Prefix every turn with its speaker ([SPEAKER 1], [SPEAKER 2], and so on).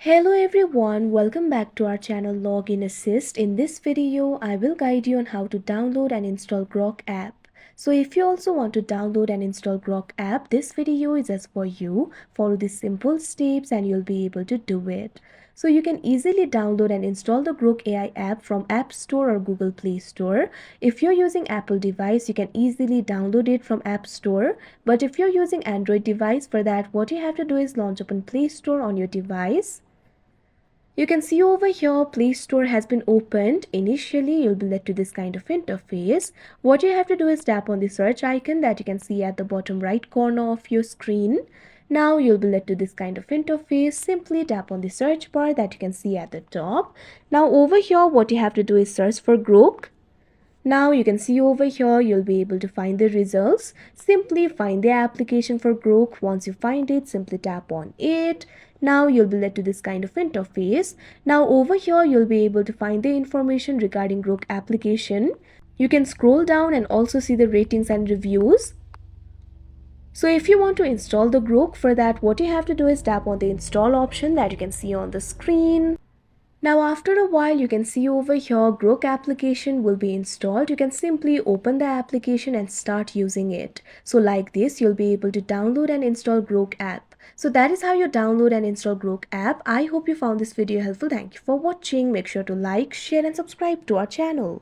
[SPEAKER 1] Hello everyone, welcome back to our channel Login Assist. In this video, I will guide you on how to download and install Grok app. So if you also want to download and install Grok app, this video is just for you. Follow these simple steps and you'll be able to do it. So you can easily download and install the Grok AI app from App Store or Google Play Store. If you're using Apple device, you can easily download it from App Store. But if you're using Android device, for that what you have to do is launch open Play Store on your device. You can see over here Play Store has been opened. Initially you'll be led to this kind of interface. What you have to do is tap on the search icon that you can see at the bottom right corner of your screen. Now you'll be led to this kind of interface. Simply tap on the search bar that you can see at the top. Now over here what you have to do is search for Grok. Now you can see over here you'll be able to find the results. Simply find the application for Grok. Once you find it, simply tap on it. Now you'll be led to this kind of interface. Now over here you'll be able to find the information regarding Grok application. You can scroll down and also see the ratings and reviews. So if you want to install the Grok, for that what you have to do is tap on the install option that you can see on the screen. Now after a while you can see over here Grok application will be installed. You can simply open the application and start using it. So like this you'll be able to download and install Grok app. So that is how you download and install Grok app. I hope you found this video helpful. Thank you for watching. Make sure to like, share and subscribe to our channel.